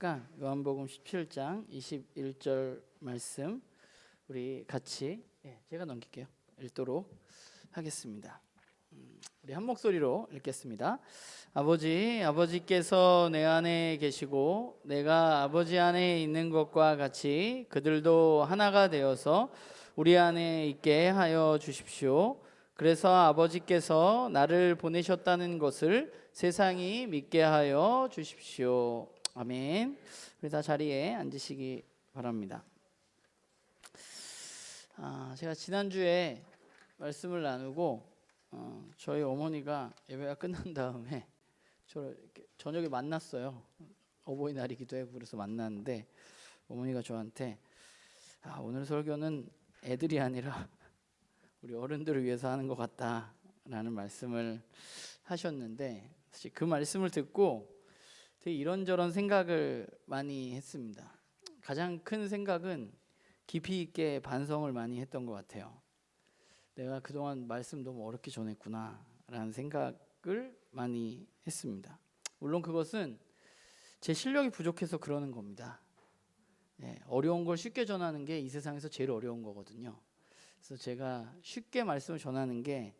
있으니까 요한복음 17장 21절 말씀 우리 같이 제가 넘길게요. 읽도록 하겠습니다. 우리 한 목소리로 읽겠습니다. 아버지께서 내 안에 계시고 내가 아버지 안에 있는 것과 같이 그들도 하나가 되어서 우리 안에 있게 하여 주십시오. 그래서 아버지께서 나를 보내셨다는 것을 세상이 믿게 하여 주십시오. 아멘. 우리 다 자리에 앉으시기 바랍니다. 제가 지난주에 말씀을 나누고 저희 어머니가 예배가 끝난 다음에 저를 저녁에 만났어요. 어버이날이기도 하고 그래서 만났는데 어머니가 저한테 오늘 설교는 애들이 아니라 우리 어른들을 위해서 하는 것 같다라는 말씀을 하셨는데 사실 그 말씀을 듣고 되게 이런저런 생각을 많이 했습니다. 가장 큰 생각은 깊이 있게 반성을 많이 했던 것 같아요. 내가 그동안 말씀 너무 어렵게 전했구나 라는 생각을 많이 했습니다. 물론 그것은 제 실력이 부족해서 그러는 겁니다. 어려운 걸 쉽게 전하는 게 이 세상에서 제일 어려운 거거든요. 그래서 제가 쉽게 말씀을 전하는 게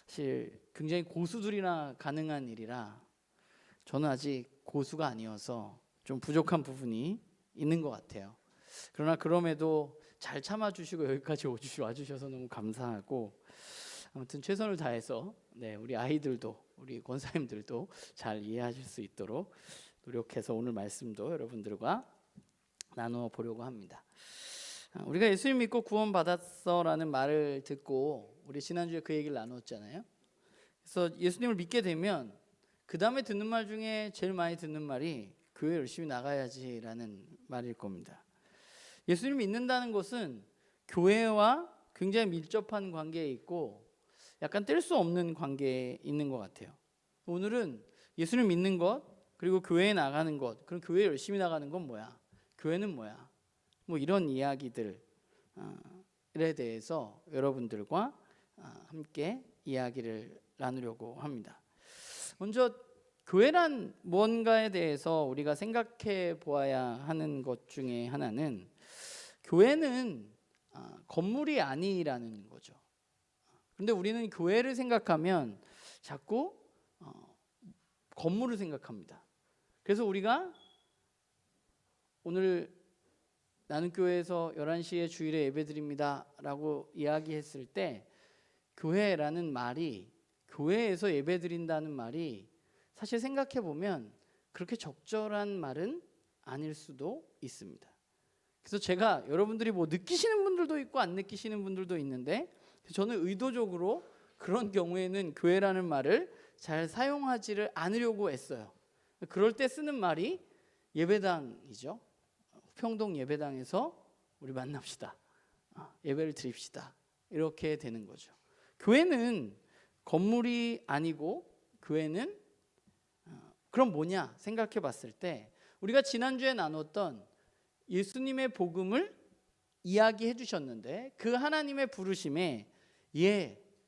사실 굉장히 고수들이나 가능한 일이라 저는 아직 고수가 아니어서 좀 부족한 부분이 있는 것 같아요. 그러나 그럼에도 잘 참아주시고 여기까지 와주셔서 너무 감사하고 아무튼 최선을 다해서 우리 아이들도 우리 권사님들도 잘 이해하실 수 있도록 노력해서 오늘 말씀도 여러분들과 나누어 보려고 합니다. 우리가 예수님 믿고 구원받았어라는 말을 듣고 우리 지난주에 그 얘기를 나눴잖아요. 그래서 예수님을 믿게 되면 그 다음에 듣는 말 중에 제일 많이 듣는 말이 교회 열심히 나가야지라는 말일 겁니다. 예수님 믿는다는 것은 교회와 굉장히 밀접한 관계에 있고 약간 뗄 수 없는 관계에 있는 것 같아요. 오늘은 예수님 믿는 것 그리고 교회에 나가는 것 그럼 교회 열심히 나가는 건 뭐야? 교회는 뭐야? 뭐 이런 이야기들에 대해서 여러분들과 함께 이야기를 나누려고 합니다. 먼저 교회란 무언가에 대해서 우리가 생각해 보아야 하는 것 중에 하나는 교회는 건물이 아니라는 거죠. 그런데 우리는 교회를 생각하면 자꾸 건물을 생각합니다. 그래서 우리가 오늘 나는 교회에서 11시에 주일에 예배드립니다 라고 이야기했을 때 교회라는 말이 교회에서 예배드린다는 말이 사실 생각해 보면 그렇게 적절한 말은 아닐 수도 있습니다. 그래서 제가 여러분들이 뭐 느끼시는 분들도 있고 안 느끼시는 분들도 있는데 저는 의도적으로 그런 경우에는 교회라는 말을 잘 사용하지를 않으려고 했어요. 그럴 때 쓰는 말이 예배당이죠. 평동 예배당에서 우리 만납시다. 예배를 드립시다. 이렇게 되는 거죠. 교회는 건물이 아니고 교회는 그럼 뭐냐 생각해 봤을 때 우리가 지난주에 나눴던 예수님의 복음을 이야기해 주셨는데 그 하나님의 부르심에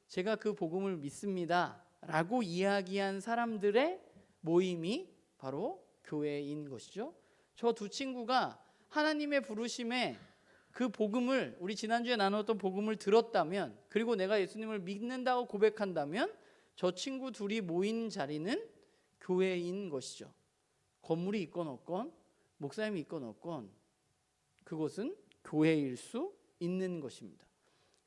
제가 그 복음을 믿습니다 라고 이야기한 사람들의 모임이 바로 교회인 것이죠. 저 두 친구가 하나님의 부르심에 그 복음을 우리 지난주에 나눴던 복음을 들었다면 그리고 내가 예수님을 믿는다고 고백한다면 저 친구 둘이 모인 자리는 교회인 것이죠. 건물이 있건 없건 목사님이 있건 없건 그곳은 교회일 수 있는 것입니다.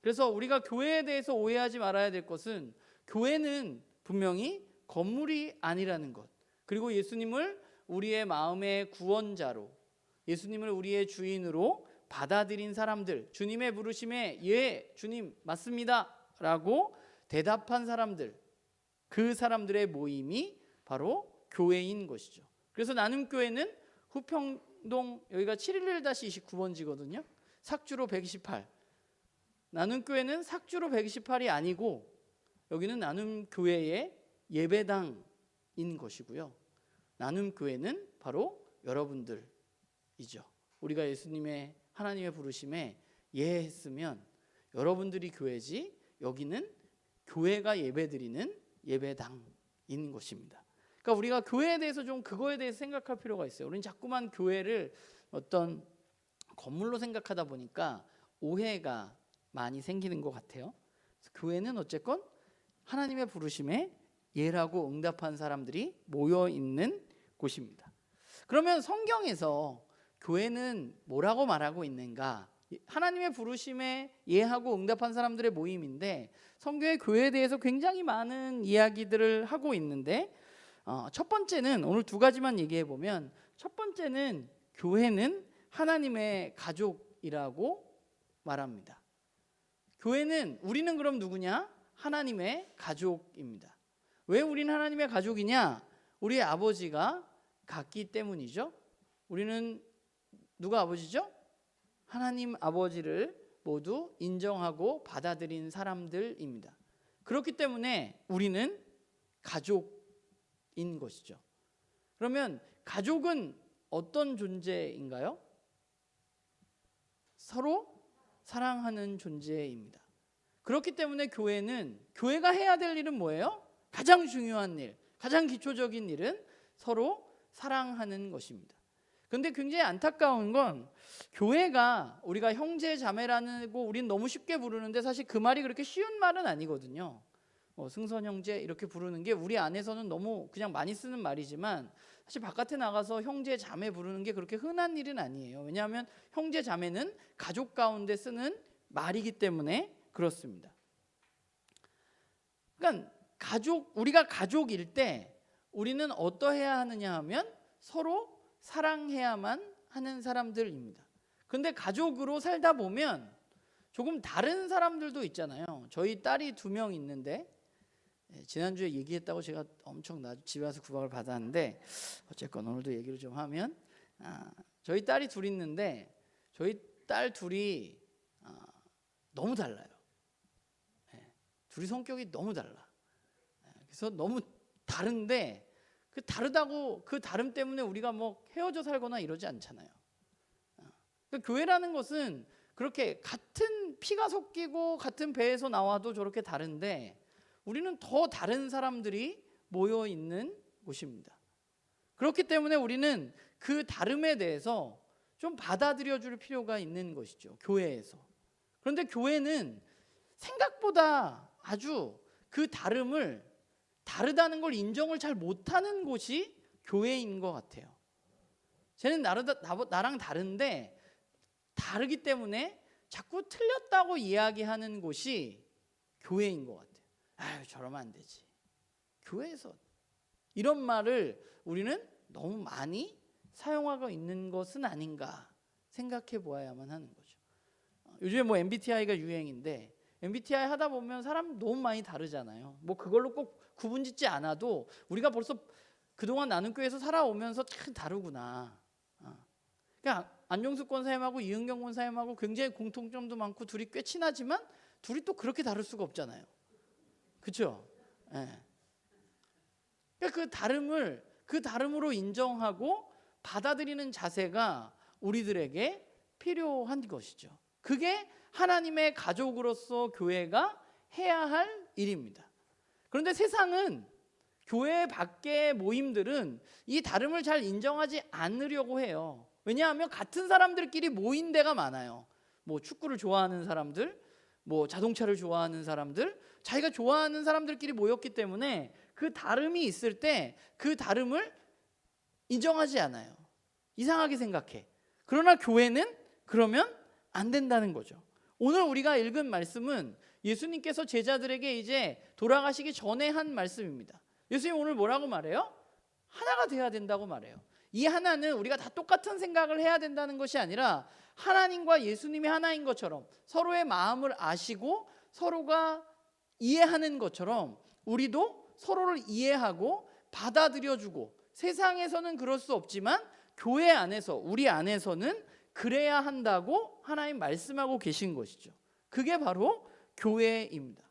그래서 우리가 교회에 대해서 오해하지 말아야 될 것은 교회는 분명히 건물이 아니라는 것 그리고 예수님을 우리의 마음의 구원자로 예수님을 우리의 주인으로 받아들인 사람들 주님의 부르심에 주님 맞습니다 라고 대답한 사람들 그 사람들의 모임이 바로 교회인 것이죠. 그래서 나눔교회는 후평동 여기가 711-29번지거든요. 삭주로 128 나눔교회는 삭주로 128이 아니고 여기는 나눔교회의 예배당인 것이고요. 나눔교회는 바로 여러분들이죠. 우리가 예수님의 하나님의 부르심에 예했으면 여러분들이 교회지 여기는 교회가 예배드리는 예배당인 것입니다. 그러니까 우리가 교회에 대해서 좀 그거에 대해서 생각할 필요가 있어요. 우리는 자꾸만 교회를 어떤 건물로 생각하다 보니까 오해가 많이 생기는 것 같아요. 그래서 교회는 어쨌건 하나님의 부르심에 예라고 응답한 사람들이 모여 있는 곳입니다. 그러면 성경에서 교회는 뭐라고 말하고 있는가? 하나님의 부르심에 예하고 응답한 사람들의 모임인데 성경의 교회에 대해서 굉장히 많은 이야기들을 하고 있는데 첫 번째는 오늘 두 가지만 얘기해 보면, 첫 번째는 교회는 하나님의 가족이라고 말합니다. 교회는, 우리는 그럼 누구냐? 하나님의 가족입니다. 왜 우리는 하나님의 가족이냐? 우리의 아버지가 같기 때문이죠. 우리는 누가 아버지죠? 하나님 아버지를 모두 인정하고 받아들인 사람들입니다. 그렇기 때문에 우리는 가족인 것이죠. 그러면 가족은 어떤 존재인가요? 서로 사랑하는 존재입니다. 그렇기 때문에 교회가 해야 될 일은 뭐예요? 가장 중요한 일, 가장 기초적인 일은 서로 사랑하는 것입니다. 그런데 굉장히 안타까운 건 교회가 우리가 형제 자매라고 우린 너무 쉽게 부르는데 사실 그 말이 그렇게 쉬운 말은 아니거든요. 승선 형제 이렇게 부르는 게 우리 안에서는 너무 그냥 많이 쓰는 말이지만 사실 바깥에 나가서 형제 자매 부르는 게 그렇게 흔한 일은 아니에요. 왜냐하면 형제 자매는 가족 가운데 쓰는 말이기 때문에 그렇습니다. 그러니까 우리가 가족일 때 우리는 어떠해야 하느냐 하면 서로 사랑해야만 하는 사람들입니다. 그런데 가족으로 살다 보면 조금 다른 사람들도 있잖아요. 저희 딸이 2명 있는데 지난주에 얘기했다고 제가 엄청 집에 와서 구박을 받았는데 어쨌건 오늘도 얘기를 좀 하면 저희 딸이 2 있는데 저희 딸 2이 너무 달라요. 둘이 성격이 너무 달라. 그래서 너무 다른데 그 다르다고 그 다름 때문에 우리가 뭐 헤어져 살거나 이러지 않잖아요. 그러니까 교회라는 것은 그렇게 같은 피가 섞이고 같은 배에서 나와도 저렇게 다른데 우리는 더 다른 사람들이 모여 있는 곳입니다. 그렇기 때문에 우리는 그 다름에 대해서 좀 받아들여 줄 필요가 있는 것이죠. 교회에서. 그런데 교회는 생각보다 아주 그 다름을 다르다는 걸 인정을 잘 못하는 곳이 교회인 것 같아요. 쟤는 나랑 다른데 다르기 때문에 자꾸 틀렸다고 이야기하는 곳이 교회인 것 같아요. 아유, 저러면 안 되지. 교회에서 이런 말을 우리는 너무 많이 사용하고 있는 것은 아닌가 생각해 보아야만 하는 거죠. 요즘에 뭐 MBTI가 유행인데 MBTI 하다 보면 사람 너무 많이 다르잖아요. 뭐 그걸로 꼭 구분짓지 않아도 우리가 벌써 그동안 나눔교회에서 살아오면서 참 다르구나. 그러니까 안종숙 권사님하고 이은경 권사님하고 굉장히 공통점도 많고 둘이 꽤 친하지만 둘이 또 그렇게 다를 수가 없잖아요. 그렇죠? 네. 그러니까 그 다름으로 인정하고 받아들이는 자세가 우리들에게 필요한 것이죠. 그게 하나님의 가족으로서 교회가 해야 할 일입니다. 그런데 세상은 교회 밖의 모임들은 이 다름을 잘 인정하지 않으려고 해요. 왜냐하면 같은 사람들끼리 모인 데가 많아요. 뭐 축구를 좋아하는 사람들, 뭐 자동차를 좋아하는 사람들, 자기가 좋아하는 사람들끼리 모였기 때문에 그 다름이 있을 때 그 다름을 인정하지 않아요. 이상하게 생각해. 그러나 교회는 그러면 안 된다는 거죠. 오늘 우리가 읽은 말씀은 예수님께서 제자들에게 이제 돌아가시기 전에 한 말씀입니다. 예수님 오늘 뭐라고 말해요? 하나가 돼야 된다고 말해요. 이 하나는 우리가 다 똑같은 생각을 해야 된다는 것이 아니라 하나님과 예수님이 하나인 것처럼 서로의 마음을 아시고 서로가 이해하는 것처럼 우리도 서로를 이해하고 받아들여주고, 세상에서는 그럴 수 없지만 교회 안에서, 우리 안에서는 그래야 한다고 하나님 말씀하고 계신 것이죠. 그게 바로 교회입니다.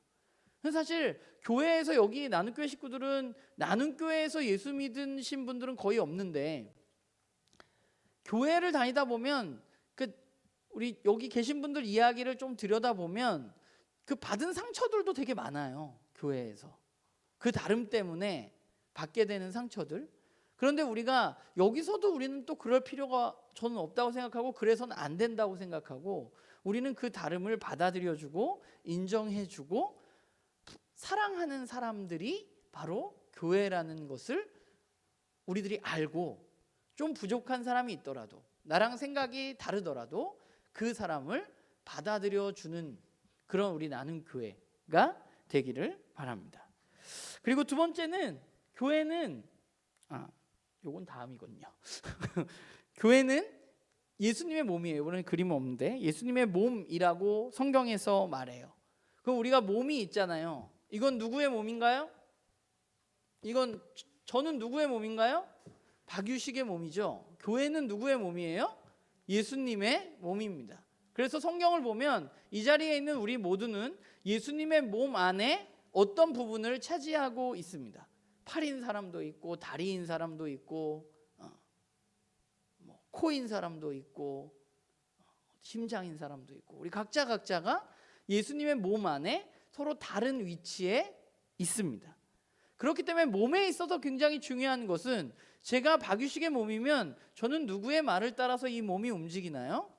사실 교회에서, 여기 나눔교회 식구들은 나눔교회에서 예수 믿으신 분들은 거의 없는데 교회를 다니다 보면 우리 여기 계신 분들 이야기를 좀 들여다보면 그 받은 상처들도 되게 많아요. 교회에서 그 다름 때문에 받게 되는 상처들. 그런데 우리가 여기서도 우리는 또 그럴 필요가 저는 없다고 생각하고 그래서는 안 된다고 생각하고 우리는 그 다름을 받아들여주고 인정해주고 사랑하는 사람들이 바로 교회라는 것을 우리들이 알고 좀 부족한 사람이 있더라도 나랑 생각이 다르더라도 그 사람을 받아들여주는 그런 우리 나는 교회가 되기를 바랍니다. 그리고 두 번째는 교회는 요건 다음이거든요. 교회는 예수님의 몸이에요. 이번엔 그림 없는데 예수님의 몸이라고 성경에서 말해요. 그럼 우리가 몸이 있잖아요. 이건 누구의 몸인가요? 이건 저는 누구의 몸인가요? 박유식의 몸이죠. 교회는 누구의 몸이에요? 예수님의 몸입니다. 그래서 성경을 보면 이 자리에 있는 우리 모두는 예수님의 몸 안에 어떤 부분을 차지하고 있습니다. 팔인 사람도 있고 다리인 사람도 있고 코인 사람도 있고 심장인 사람도 있고 우리 각자가 예수님의 몸 안에 서로 다른 위치에 있습니다. 그렇기 때문에 몸에 있어서 굉장히 중요한 것은 제가 박유식의 몸이면 저는 누구의 말을 따라서 이 몸이 움직이나요?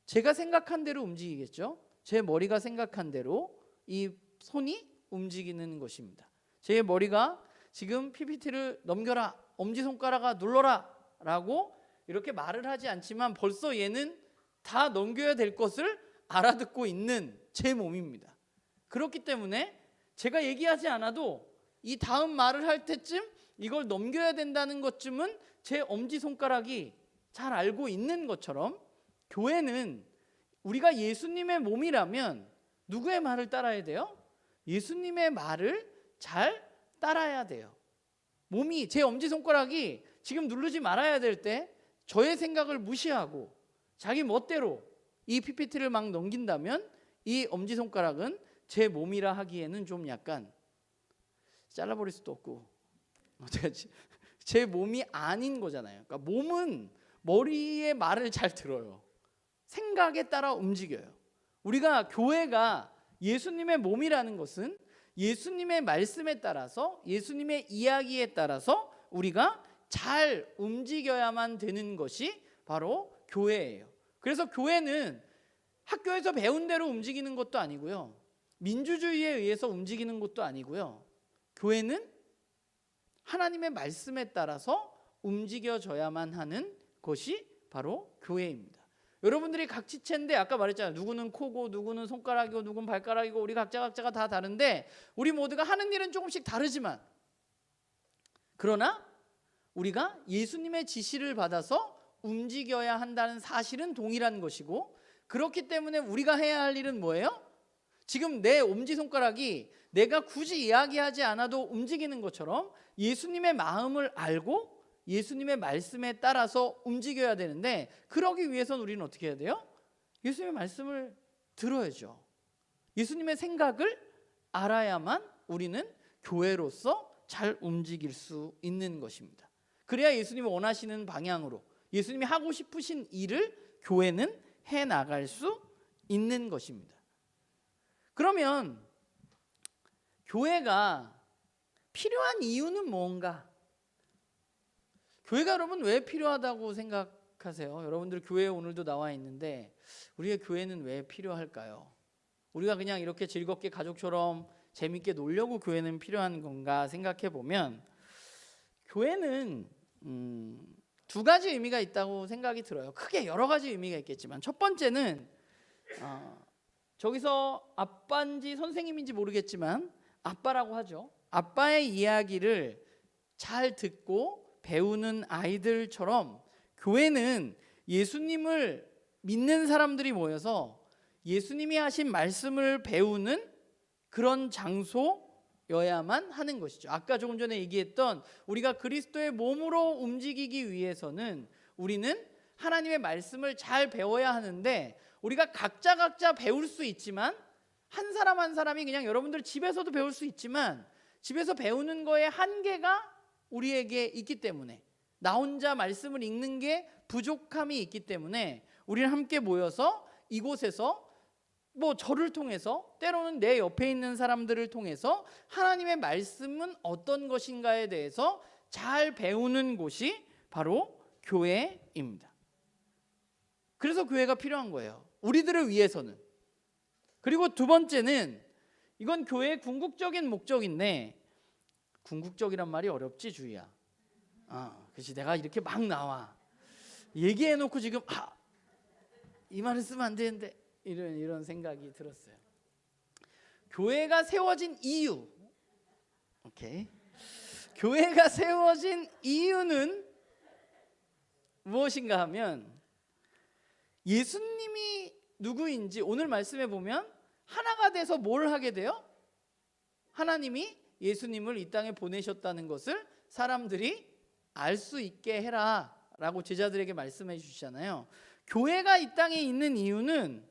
제가 생각한 대로 움직이겠죠. 제 머리가 생각한 대로 이 손이 움직이는 것입니다. 제 머리가 지금 PPT를 넘겨라, 엄지손가락아 눌러라 라고 이렇게 말을 하지 않지만 벌써 얘는 다 넘겨야 될 것을 알아듣고 있는 제 몸입니다. 그렇기 때문에 제가 얘기하지 않아도 이 다음 말을 할 때쯤 이걸 넘겨야 된다는 것쯤은 제 엄지손가락이 잘 알고 있는 것처럼 교회는 우리가 예수님의 몸이라면 누구의 말을 따라야 돼요? 예수님의 말을 잘 따라야 돼요. 몸이 제 엄지손가락이 지금 누르지 말아야 될 때 저의 생각을 무시하고 자기 멋대로 이 PPT를 막 넘긴다면 이 엄지손가락은 제 몸이라 하기에는 좀 약간 잘라버릴 수도 없고 제 몸이 아닌 거잖아요. 그러니까 몸은 머리의 말을 잘 들어요. 생각에 따라 움직여요. 우리가 교회가 예수님의 몸이라는 것은 예수님의 말씀에 따라서 예수님의 이야기에 따라서 우리가 잘 움직여야만 되는 것이 바로 교회예요. 그래서 교회는 학교에서 배운 대로 움직이는 것도 아니고요. 민주주의에 의해서 움직이는 것도 아니고요. 교회는 하나님의 말씀에 따라서 움직여져야만 하는 것이 바로 교회입니다. 여러분들이 각지체인데 아까 말했잖아요. 누구는 코고 누구는 손가락이고 누구는 발가락이고 우리 각자가 다 다른데 우리 모두가 하는 일은 조금씩 다르지만 그러나 우리가 예수님의 지시를 받아서 움직여야 한다는 사실은 동일한 것이고 그렇기 때문에 우리가 해야 할 일은 뭐예요? 지금 내 엄지손가락이 내가 굳이 이야기하지 않아도 움직이는 것처럼 예수님의 마음을 알고 예수님의 말씀에 따라서 움직여야 되는데 그러기 위해서는 우리는 어떻게 해야 돼요? 예수님의 말씀을 들어야죠. 예수님의 생각을 알아야만 우리는 교회로서 잘 움직일 수 있는 것입니다. 그래야 예수님이 원하시는 방향으로 예수님이 하고 싶으신 일을 교회는 해나갈 수 있는 것입니다. 그러면 교회가 필요한 이유는 뭔가? 교회가 여러분 왜 필요하다고 생각하세요? 여러분들 교회에 오늘도 나와 있는데 우리의 교회는 왜 필요할까요? 우리가 그냥 이렇게 즐겁게 가족처럼 재밌게 놀려고 교회는 필요한 건가 생각해 보면 교회는 두 가지 의미가 있다고 생각이 들어요. 크게 여러 가지 의미가 있겠지만 첫 번째는 저기서 아빠인지 선생님인지 모르겠지만 아빠라고 하죠. 아빠의 이야기를 잘 듣고 배우는 아이들처럼 교회는 예수님을 믿는 사람들이 모여서 예수님이 하신 말씀을 배우는 그런 장소여야만 하는 것이죠. 아까 조금 전에 얘기했던 우리가 그리스도의 몸으로 움직이기 위해서는 우리는 하나님의 말씀을 잘 배워야 하는데 우리가 각자 배울 수 있지만 한 사람 한 사람이 그냥 여러분들 집에서도 배울 수 있지만 집에서 배우는 거에 한계가 우리에게 있기 때문에 나 혼자 말씀을 읽는 게 부족함이 있기 때문에 우리는 함께 모여서 이곳에서 뭐 저를 통해서, 때로는 내 옆에 있는 사람들을 통해서 하나님의 말씀은 어떤 것인가에 대해서 잘 배우는 곳이 바로 교회입니다. 그래서 교회가 필요한 거예요, 우리들을 위해서는. 그리고 두 번째는, 이건 교회의 궁극적인 목적인데, 궁극적이란 말이 어렵지 주희야. 그렇지, 내가 이렇게 막 나와 얘기해놓고 지금 이 말을 쓰면 안 되는데 이런 생각이 들었어요. 교회가 세워진 이유. 오케이. 교회가 세워진 이유는 무엇인가 하면, 예수님이 누구인지 오늘 말씀에 보면 하나가 돼서 뭘 하게 돼요? 하나님이 예수님을 이 땅에 보내셨다는 것을 사람들이 알 수 있게 해라 라고 제자들에게 말씀해 주시잖아요. 교회가 이 땅에 있는 이유는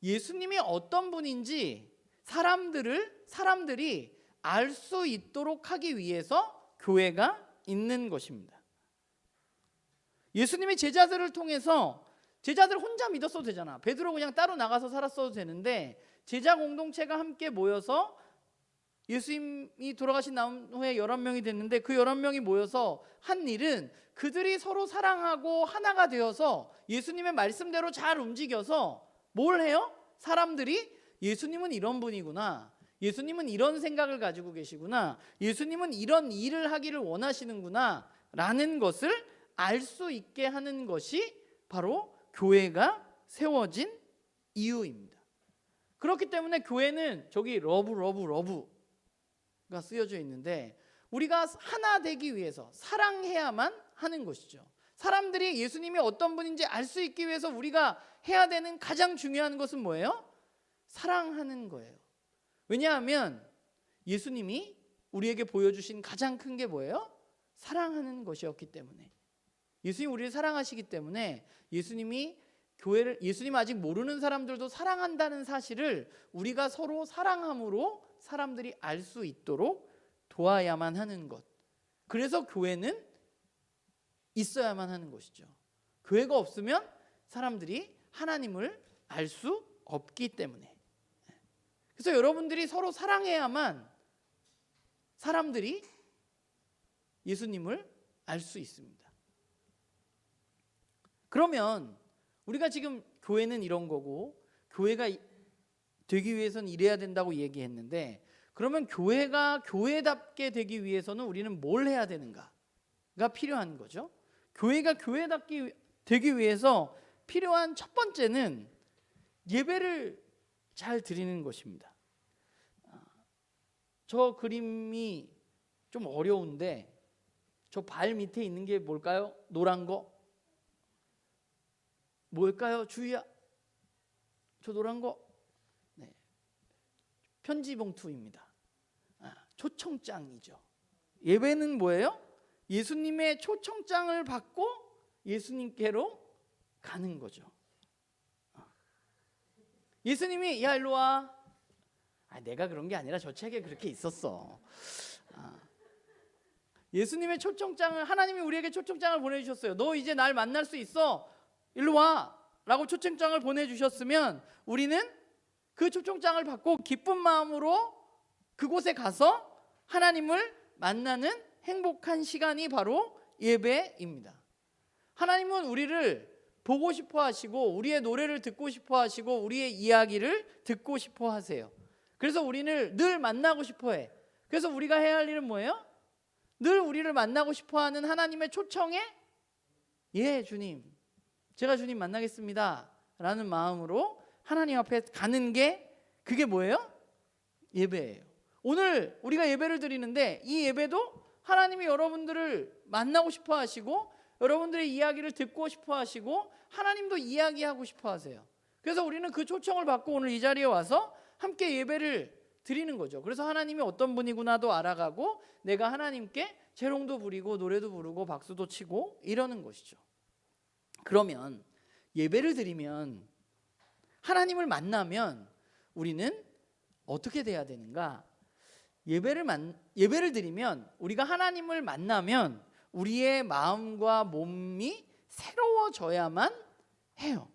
예수님이 어떤 분인지 사람들이 알 수 있도록 하기 위해서 교회가 있는 것입니다. 예수님이 제자들을 통해서, 제자들 혼자 믿었어도 되잖아. 베드로 그냥 따로 나가서 살았어도 되는데, 제자 공동체가 함께 모여서 예수님이 돌아가신 다음 후에 11명이 됐는데, 그 11명이 모여서 한 일은 그들이 서로 사랑하고 하나가 되어서 예수님의 말씀대로 잘 움직여서 뭘 해요? 사람들이 예수님은 이런 분이구나, 예수님은 이런 생각을 가지고 계시구나, 예수님은 이런 일을 하기를 원하시는구나 라는 것을 알 수 있게 하는 것이 바로 교회가 세워진 이유입니다. 그렇기 때문에 교회는 저기 러브가 쓰여져 있는데, 우리가 하나 되기 위해서 사랑해야만 하는 것이죠. 사람들이 예수님이 어떤 분인지 알 수 있기 위해서 우리가 해야 되는 가장 중요한 것은 뭐예요? 사랑하는 거예요. 왜냐하면 예수님이 우리에게 보여주신 가장 큰 게 뭐예요? 사랑하는 것이었기 때문에. 예수님이 우리를 사랑하시기 때문에 예수님 아직 모르는 사람들도 사랑한다는 사실을 우리가 서로 사랑함으로 사람들이 알 수 있도록 도와야만 하는 것. 그래서 교회는 있어야만 하는 것이죠. 교회가 없으면 사람들이 하나님을 알 수 없기 때문에. 그래서 여러분들이 서로 사랑해야만 사람들이 예수님을 알 수 있습니다. 그러면 우리가 지금 교회는 이런 거고, 교회가 되기 위해서는 이래야 된다고 얘기했는데, 그러면 교회가 교회답게 되기 위해서는 우리는 뭘 해야 되는가가 필요한 거죠. 교회가 교회답게 되기 위해서 필요한 첫 번째는 예배를 잘 드리는 것입니다. 저 그림이 좀 어려운데, 저 발 밑에 있는 게 뭘까요? 노란 거 뭘까요? 주희야, 저 노란 거, 네, 편지 봉투입니다. 초청장이죠. 예배는 뭐예요? 예수님의 초청장을 받고 예수님께로 가는 거죠. 예수님이 야 일로 와. 내가 그런 게 아니라 저 책에 그렇게 있었어. 예수님의 초청장을, 하나님이 우리에게 초청장을 보내주셨어요. 너 이제 날 만날 수 있어, 일로 와 라고 초청장을 보내주셨으면 우리는 그 초청장을 받고 기쁜 마음으로 그곳에 가서 하나님을 만나는 행복한 시간이 바로 예배입니다. 하나님은 우리를 보고 싶어 하시고, 우리의 노래를 듣고 싶어 하시고, 우리의 이야기를 듣고 싶어 하세요. 그래서 우리를 늘 만나고 싶어 해. 그래서 우리가 해야 할 일은 뭐예요? 늘 우리를 만나고 싶어 하는 하나님의 초청에 예 주님, 제가 주님 만나겠습니다 라는 마음으로 하나님 앞에 가는 게, 그게 뭐예요? 예배예요. 오늘 우리가 예배를 드리는데, 이 예배도 하나님이 여러분들을 만나고 싶어 하시고, 여러분들의 이야기를 듣고 싶어 하시고, 하나님도 이야기하고 싶어 하세요. 그래서 우리는 그 초청을 받고 오늘 이 자리에 와서 함께 예배를 드리는 거죠. 그래서 하나님이 어떤 분이구나도 알아가고, 내가 하나님께 재롱도 부리고 노래도 부르고 박수도 치고 이러는 것이죠. 그러면 예배를 드리면, 하나님을 만나면 우리는 어떻게 돼야 되는가? 예배를 드리면, 우리가 하나님을 만나면 우리의 마음과 몸이 새로워져야만 해요.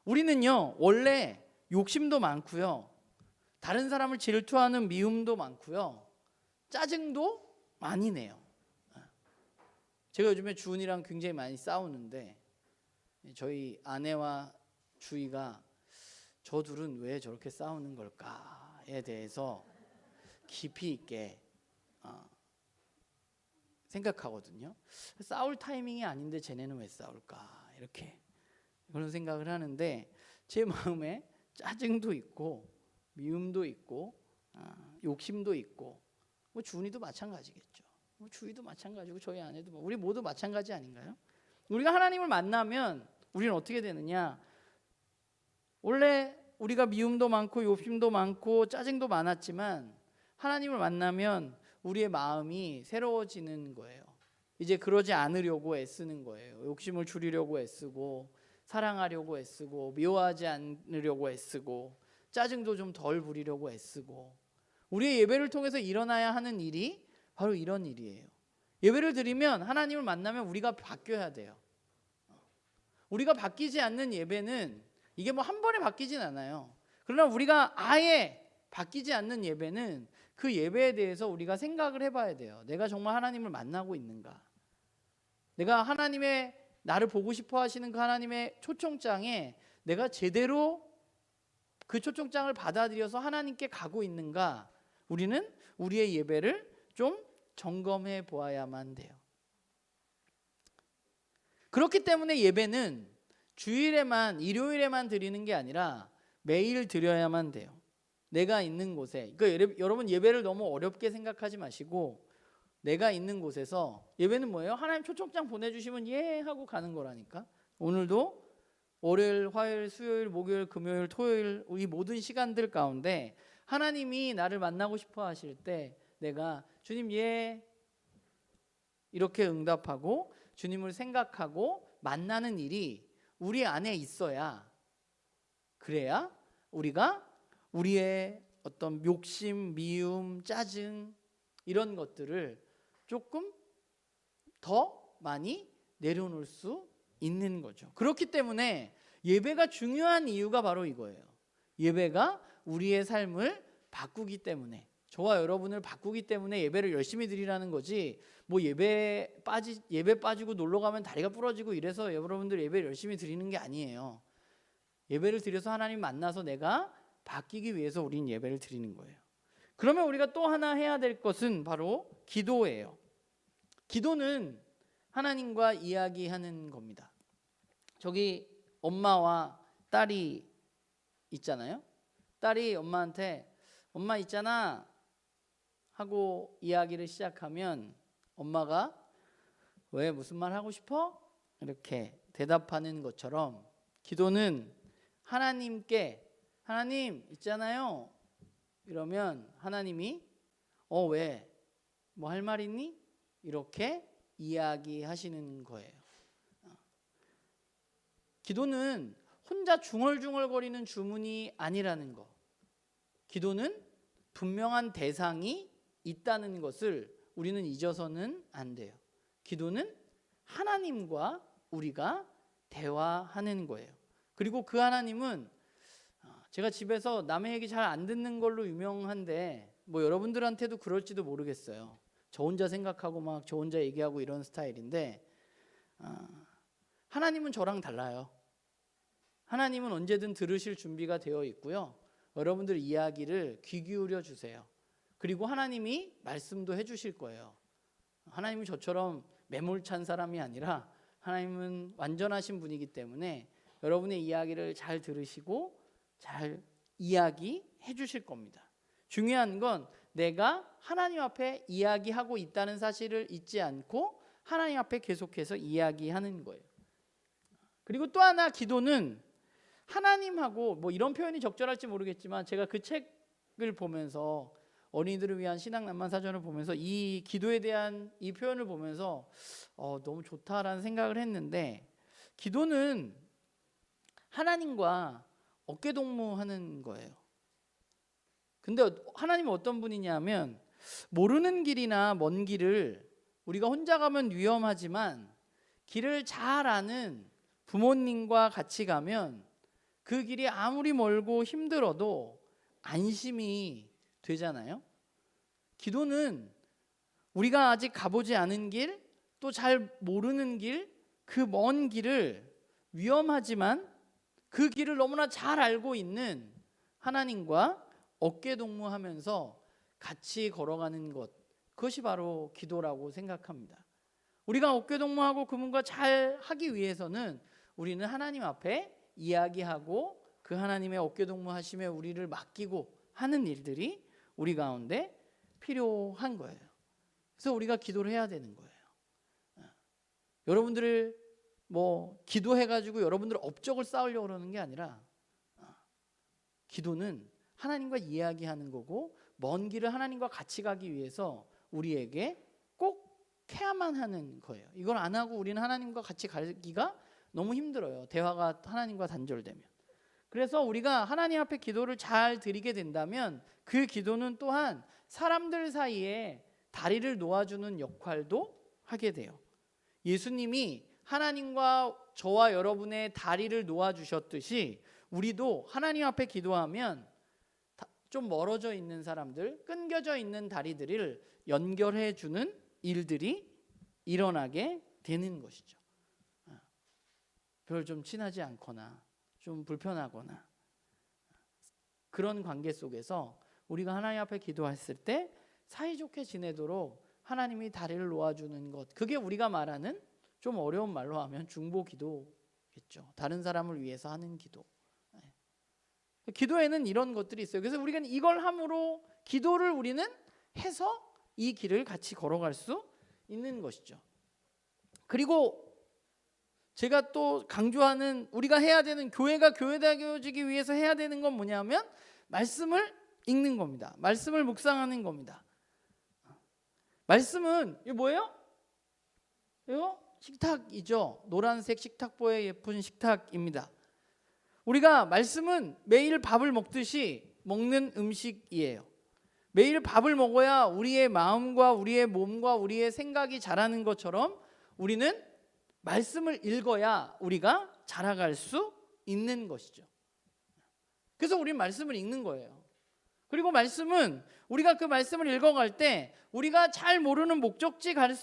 우리는요, 원래 욕심도 많고요. 다른 사람을 질투하는 미움도 많고요. 짜증도 많이 내요. 제가 요즘에 주은이랑 굉장히 많이 싸우는데 저희 아내와 주희가 저 둘은 왜 저렇게 싸우는 걸까에 대해서 깊이 있게 생각하거든요. 싸울 타이밍이 아닌데 쟤네는 왜 싸울까 이렇게 그런 생각을 하는데 제 마음에 짜증도 있고 미움도 있고 욕심도 있고 뭐 주은이도 마찬가지겠죠. 뭐 주희도 마찬가지고 저희 아내도 우리 모두 마찬가지 아닌가요? 우리가 하나님을 만나면 우리는 어떻게 되느냐? 원래 우리가 미움도 많고 욕심도 많고 짜증도 많았지만 하나님을 만나면 우리의 마음이 새로워지는 거예요. 이제 그러지 않으려고 애쓰는 거예요. 욕심을 줄이려고 애쓰고 사랑하려고 애쓰고 미워하지 않으려고 애쓰고 짜증도 좀 덜 부리려고 애쓰고 우리의 예배를 통해서 일어나야 하는 일이 바로 이런 일이에요. 예배를 드리면 하나님을 만나면 우리가 바뀌어야 돼요. 우리가 바뀌지 않는 예배는 이게 뭐 한 번에 바뀌진 않아요. 그러나 우리가 아예 바뀌지 않는 예배는 그 예배에 대해서 우리가 생각을 해봐야 돼요. 내가 정말 하나님을 만나고 있는가? 내가 하나님의 나를 보고 싶어 하시는 그 하나님의 초청장에 내가 제대로 그 초청장을 받아들여서 하나님께 가고 있는가? 우리는 우리의 예배를 좀 점검해 보아야만 돼요. 그렇기 때문에 예배는 주일에만 일요일에만 드리는 게 아니라 매일 드려야만 돼요. 내가 있는 곳에. 그러니까 여러분 예배를 너무 어렵게 생각하지 마시고 내가 있는 곳에서 예배는 뭐예요? 하나님 초청장 보내주시면 예 하고 가는 거라니까. 오늘도 월요일, 화요일, 수요일, 목요일, 금요일, 토요일 이 모든 시간들 가운데 하나님이 나를 만나고 싶어 하실 때 내가 주님 예 이렇게 응답하고 주님을 생각하고 만나는 일이 우리 안에 있어야 그래야 우리가 우리의 어떤 욕심, 미움, 짜증 이런 것들을 조금 더 많이 내려놓을 수 있는 거죠. 그렇기 때문에 예배가 중요한 이유가 바로 이거예요. 예배가 우리의 삶을 바꾸기 때문에 저와 여러분을 바꾸기 때문에 예배를 열심히 드리라는 거지 뭐 예배 빠지고 놀러 가면 다리가 부러지고 이래서 여러분들 예배를 열심히 드리는 게 아니에요. 예배를 드려서 하나님 만나서 내가 바뀌기 위해서 우린 예배를 드리는 거예요. 그러면 우리가 또 하나 해야 될 것은 바로 기도예요. 기도는 하나님과 이야기하는 겁니다. 저기 엄마와 딸이 있잖아요. 딸이 엄마한테 엄마 있잖아 하고 이야기를 시작하면 엄마가 왜 무슨 말 하고 싶어? 이렇게 대답하는 것처럼 기도는 하나님께 하나님 있잖아요 이러면 하나님이 왜? 뭐 할 말 있니? 이렇게 이야기하시는 거예요. 기도는 혼자 중얼중얼거리는 주문이 아니라는 거. 기도는 분명한 대상이 있다는 것을 우리는 잊어서는 안 돼요. 기도는 하나님과 우리가 대화하는 거예요. 그리고 그 하나님은 제가 집에서 남의 얘기 잘 안 듣는 걸로 유명한데 뭐 여러분들한테도 그럴지도 모르겠어요. 저 혼자 생각하고 막 저 혼자 얘기하고 이런 스타일인데 하나님은 저랑 달라요. 하나님은 언제든 들으실 준비가 되어 있고요. 여러분들 이야기를 귀 기울여 주세요. 그리고 하나님이 말씀도 해주실 거예요. 하나님은 저처럼 매몰찬 사람이 아니라 하나님은 완전하신 분이기 때문에 여러분의 이야기를 잘 들으시고 잘 이야기해 주실 겁니다. 중요한 건 내가 하나님 앞에 이야기하고 있다는 사실을 잊지 않고 하나님 앞에 계속해서 이야기하는 거예요. 그리고 또 하나 기도는 하나님하고 뭐 이런 표현이 적절할지 모르겠지만 제가 그 책을 보면서 어린이들을 위한 신앙난만사전을 보면서 이 기도에 대한 이 표현을 보면서 너무 좋다라는 생각을 했는데 기도는 하나님과 어깨동무하는 거예요. 근데 하나님은 어떤 분이냐면 모르는 길이나 먼 길을 우리가 혼자 가면 위험하지만 길을 잘 아는 부모님과 같이 가면 그 길이 아무리 멀고 힘들어도 안심이 되잖아요. 기도는 우리가 아직 가보지 않은 길, 또 잘 모르는 길, 그 먼 길을 위험하지만 그 길을 너무나 잘 알고 있는 하나님과 어깨동무하면서 같이 걸어가는 것, 그것이 바로 기도라고 생각합니다. 우리가 어깨동무하고 그분과 잘 하기 위해서는 우리는 하나님 앞에 이야기하고 그 하나님의 어깨동무하심에 우리를 맡기고 하는 일들이 우리 가운데 필요한 거예요. 그래서 우리가 기도를 해야 되는 거예요. 여러분들을 기도해가지고 여러분들 업적을 쌓으려고 그러는 게 아니라, 기도는 하나님과 이야기하는 거고 먼 길을 하나님과 같이 가기 위해서 우리에게 꼭 해야만 하는 거예요. 이걸 안 하고 우리는 하나님과 같이 가기가 너무 힘들어요. 대화가 하나님과 단절되면. 그래서 우리가 하나님 앞에 기도를 잘 드리게 된다면 그 기도는 또한 사람들 사이에 다리를 놓아주는 역할도 하게 돼요. 예수님이 하나님과 저와 여러분의 다리를 놓아주셨듯이 우리도 하나님 앞에 기도하면 좀 멀어져 있는 사람들, 끊겨져 있는 다리들을 연결해 주는 일들이 일어나게 되는 것이죠. 별로 좀 친하지 않거나 좀 불편하거나 그런 관계 속에서 우리가 하나님 앞에 기도했을 때 사이좋게 지내도록 하나님이 다리를 놓아주는 것, 그게 우리가 말하는 좀 어려운 말로 하면 중보 기도겠죠. 다른 사람을 위해서 하는 기도. 기도에는 이런 것들이 있어요. 그래서 우리가 이걸 함으로 기도를 우리는 해서 이 길을 같이 걸어갈 수 있는 것이죠. 그리고 제가 또 강조하는, 우리가 해야 되는, 교회가 교회되어지기 위해서 해야 되는 건 뭐냐면 말씀을 읽는 겁니다. 말씀을 묵상하는 겁니다. 말씀은 이거 뭐예요? 이거 식탁이죠. 노란색 식탁보의 예쁜 식탁입니다. 우리가 말씀은 매일 밥을 먹듯이 먹는 음식이에요. 매일 밥을 먹어야 우리의 마음과 우리의 몸과 우리의 생각이 자라는 것처럼 우리는 말씀을 읽어야 우리가 자라갈 수 있는 것이죠. 그래서 우리는 말씀을 읽는 거예요. 그리고 말씀은 우리가 그 말씀을 읽어갈 때 우리가 잘 모르는 목적지 갈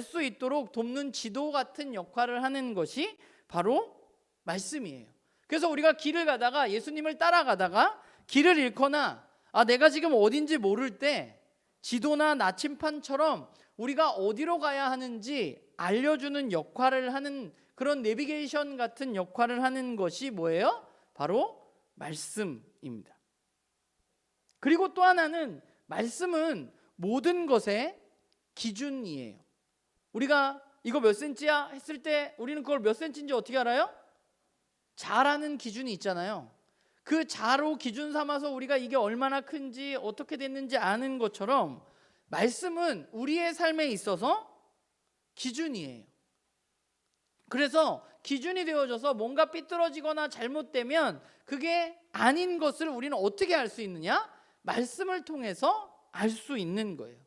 수 있도록 돕는 지도 같은 역할을 하는 것이 바로 말씀이에요. 그래서 우리가 길을 가다가, 예수님을 따라가다가 길을 잃거나 내가 지금 어딘지 모를 때 지도나 나침판처럼 우리가 어디로 가야 하는지 알려주는 역할을 하는, 그런 내비게이션 같은 역할을 하는 것이 뭐예요? 바로 말씀입니다. 그리고 또 하나는, 말씀은 모든 것의 기준이에요. 우리가 이거 몇 센치야 했을 때 우리는 그걸 몇 센치인지 어떻게 알아요? 자라는 기준이 있잖아요. 그 자로 기준 삼아서 우리가 이게 얼마나 큰지 어떻게 됐는지 아는 것처럼 말씀은 우리의 삶에 있어서 기준이에요. 그래서 기준이 되어져서 뭔가 삐뚤어지거나 잘못되면 그게 아닌 것을 우리는 어떻게 알 수 있느냐? 말씀을 통해서 알 수 있는 거예요.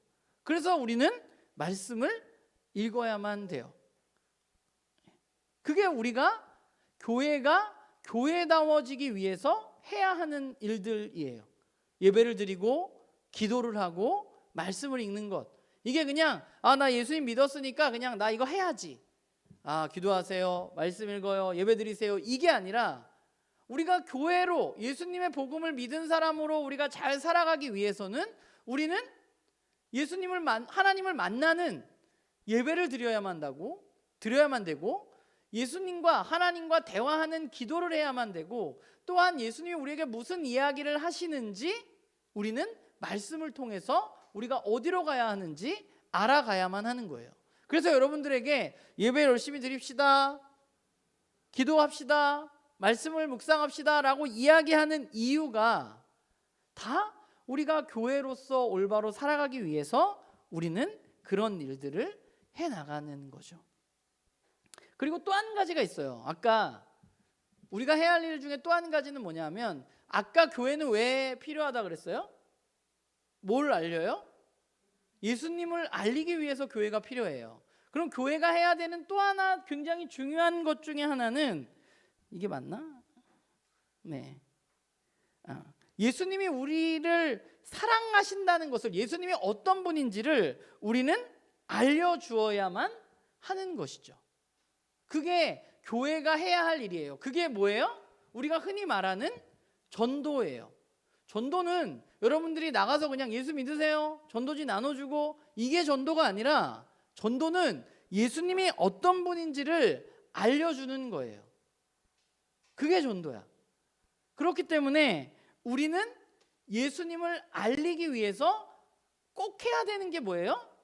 그래서 우리는 말씀을 읽어야만 돼요. 그게 우리가 교회가 교회다워지기 위해서 해야 하는 일들이에요. 예배를 드리고 기도를 하고 말씀을 읽는 것. 이게 그냥 나 예수님 믿었으니까 그냥 나 이거 해야지. 기도하세요, 말씀 읽어요, 예배 드리세요, 이게 아니라 우리가 교회로 예수님의 복음을 믿은 사람으로 우리가 잘 살아가기 위해서는 우리는 하나님을 만나는 예배를 드려야만 되고 예수님과 하나님과 대화하는 기도를 해야만 되고, 또한 예수님이 우리에게 무슨 이야기를 하시는지 우리는 말씀을 통해서 우리가 어디로 가야 하는지 알아가야만 하는 거예요. 그래서 여러분들에게 예배 열심히 드립시다, 기도합시다, 말씀을 묵상합시다 라고 이야기하는 이유가 다 우리가 교회로서 올바로 살아가기 위해서 우리는 그런 일들을 해나가는 거죠. 그리고 또 한 가지가 있어요. 아까 우리가 해야 할 일 중에 또 한 가지는 뭐냐면, 아까 교회는 왜 필요하다 그랬어요? 뭘 알려요? 예수님을 알리기 위해서 교회가 필요해요. 그럼 교회가 해야 되는 또 하나 굉장히 중요한 것 중에 하나는, 이게 맞나? 네. 예수님이 우리를 사랑하신다는 것을, 예수님이 어떤 분인지를 우리는 알려주어야만 하는 것이죠. 그게 교회가 해야 할 일이에요. 그게 뭐예요? 우리가 흔히 말하는 전도예요. 전도는 여러분들이 나가서 그냥 예수 믿으세요, 전도지 나눠주고, 이게 전도가 아니라, 전도는 예수님이 어떤 분인지를 알려주는 거예요. 그게 전도야. 그렇기 때문에 우리는 예수님을 알리기 위해서 꼭 해야 되는 게 뭐예요?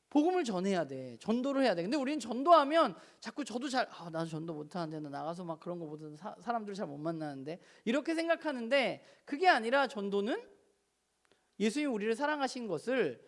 복음을 전해야 돼. 전도를 해야 돼. 근데 우리는 전도하면 자꾸 저도 나도 전도 못하는데, 나 나가서 막 그런 거 보던 사람들 잘 못 만나는데, 이렇게 생각하는데, 그게 아니라 전도는 예수님이 우리를 사랑하신 것을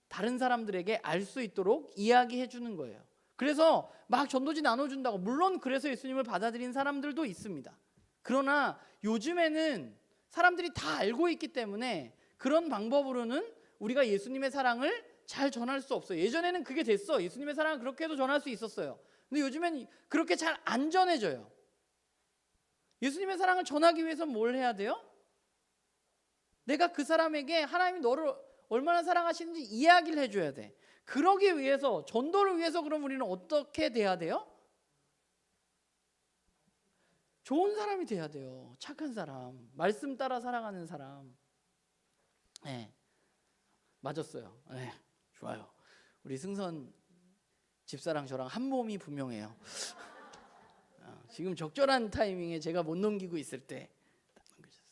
다른 사람들에게 알 수 있도록 이야기해 주는 거예요. 그래서 막 전도지 나눠준다고, 물론 그래서 예수님을 받아들인 사람들도 있습니다. 그러나 요즘에는 사람들이 다 알고 있기 때문에 그런 방법으로는 우리가 예수님의 사랑을 잘 전할 수 없어요. 예전에는 그게 됐어. 예수님의 사랑을 그렇게 해도 전할 수 있었어요. 근데 요즘엔 그렇게 잘 안 전해져요. 예수님의 사랑을 전하기 위해서 뭘 해야 돼요? 내가 그 사람에게 하나님이 너를 얼마나 사랑하시는지 이야기를 해줘야 돼. 그러기 위해서, 전도를 위해서 그럼 우리는 어떻게 돼야 돼요? 좋은 사람이 돼야 돼요. 착한 사람, 말씀 따라 살아가는 사람. 네, 맞았어요. 네, 좋아요. 우리 승선 집사랑 저랑 한 몸이 분명해요. 지금 적절한 타이밍에 제가 못 넘기고 있을 때 넘겨주셨어요.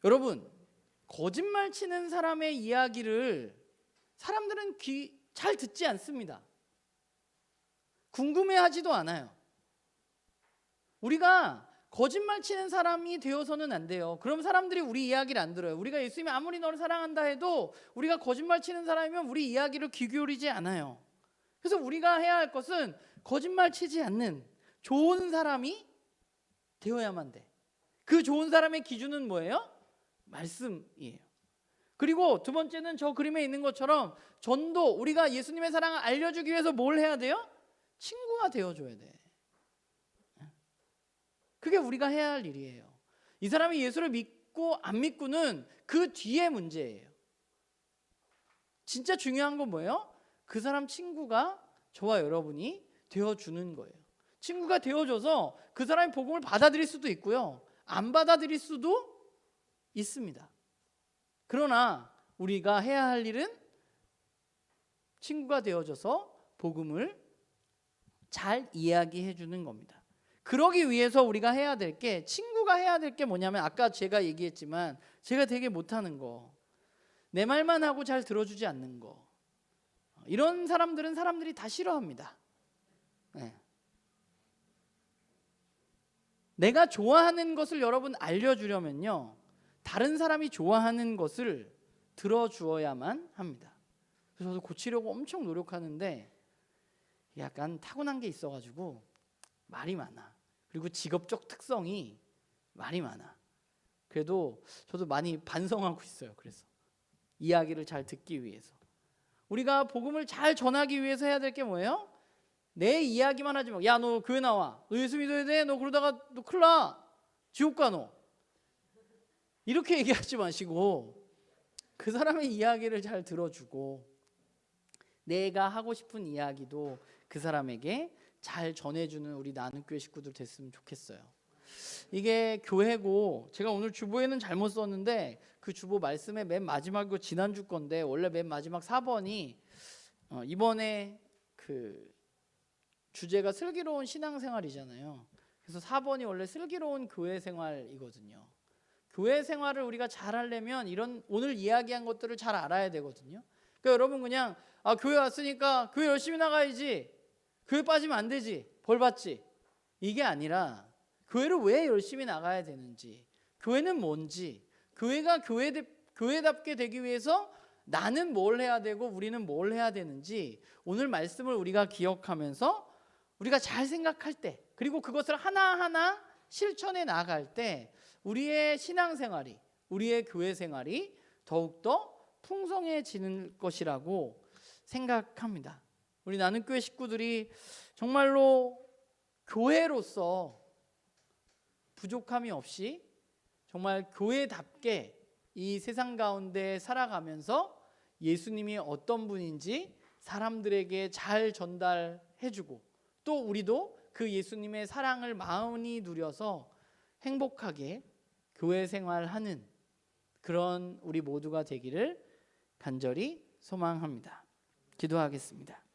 여러분, 거짓말 치는 사람의 이야기를 사람들은 잘 듣지 않습니다. 궁금해하지도 않아요. 우리가 거짓말 치는 사람이 되어서는 안 돼요. 그럼 사람들이 우리 이야기를 안 들어요. 우리가 예수님이 아무리 너를 사랑한다 해도 우리가 거짓말 치는 사람이면 우리 이야기를 귀 기울이지 않아요. 그래서 우리가 해야 할 것은 거짓말 치지 않는 좋은 사람이 되어야만 돼. 그 좋은 사람의 기준은 뭐예요? 말씀이에요. 그리고 두 번째는 저 그림에 있는 것처럼 전도, 우리가 예수님의 사랑을 알려주기 위해서 뭘 해야 돼요? 친구가 되어줘야 돼. 그게 우리가 해야 할 일이에요. 이 사람이 예수를 믿고 안 믿고는 그 뒤에 문제예요. 진짜 중요한 건 뭐예요? 그 사람 친구가 저와 여러분이 되어주는 거예요. 친구가 되어줘서 그 사람이 복음을 받아들일 수도 있고요, 안 받아들일 수도 있습니다. 그러나 우리가 해야 할 일은 친구가 되어줘서 복음을 잘 이야기해 주는 겁니다. 그러기 위해서 우리가 해야 될 게, 친구가 해야 될 게 뭐냐면, 아까 제가 얘기했지만 제가 되게 못하는 거, 내 말만 하고 잘 들어주지 않는 거, 이런 사람들은 사람들이 다 싫어합니다. 네. 내가 좋아하는 것을 여러분 알려주려면요, 다른 사람이 좋아하는 것을 들어주어야만 합니다. 그래서 저도 고치려고 엄청 노력하는데 약간 타고난 게 있어가지고 말이 많아. 그리고 직업적 특성이 말이 많아. 그래도 저도 많이 반성하고 있어요. 그래서 이야기를 잘 듣기 위해서. 우리가 복음을 잘 전하기 위해서 해야 될 게 뭐예요? 내 이야기만 하지 말고, 야, 너 교회 나와, 너 예수 믿어야 돼, 너 그러다가 너 큰일 나, 지옥 가 너, 이렇게 얘기하지 마시고 그 사람의 이야기를 잘 들어주고, 내가 하고 싶은 이야기도 그 사람에게 잘 전해주는 우리 나눔교회 식구들 됐으면 좋겠어요. 이게 교회고, 제가 오늘 주보에는 잘못 썼는데 그 주보 말씀의 맨 마지막이고 지난주 건데, 원래 맨 마지막 4번이 이번에 그 주제가 슬기로운 신앙생활이잖아요. 그래서 4번이 원래 슬기로운 교회 생활이거든요. 교회 생활을 우리가 잘 하려면 이런 오늘 이야기한 것들을 잘 알아야 되거든요. 그러니까 여러분 그냥 교회 왔으니까 교회 열심히 나가야지, 교회 빠지면 안 되지, 벌 받지, 이게 아니라 교회를 왜 열심히 나가야 되는지, 교회는 뭔지, 교회가 교회답게 되기 위해서 나는 뭘 해야 되고 우리는 뭘 해야 되는지, 오늘 말씀을 우리가 기억하면서 우리가 잘 생각할 때, 그리고 그것을 하나하나 실천해 나갈 때 우리의 신앙생활이, 우리의 교회 생활이 더욱더 풍성해지는 것이라고 생각합니다. 우리 나눔교회 식구들이 정말로 교회로서 부족함이 없이 정말 교회답게 이 세상 가운데 살아가면서 예수님이 어떤 분인지 사람들에게 잘 전달해주고 또 우리도 그 예수님의 사랑을 마음이 누려서 행복하게 교회 생활하는 그런 우리 모두가 되기를 간절히 소망합니다. 기도하겠습니다.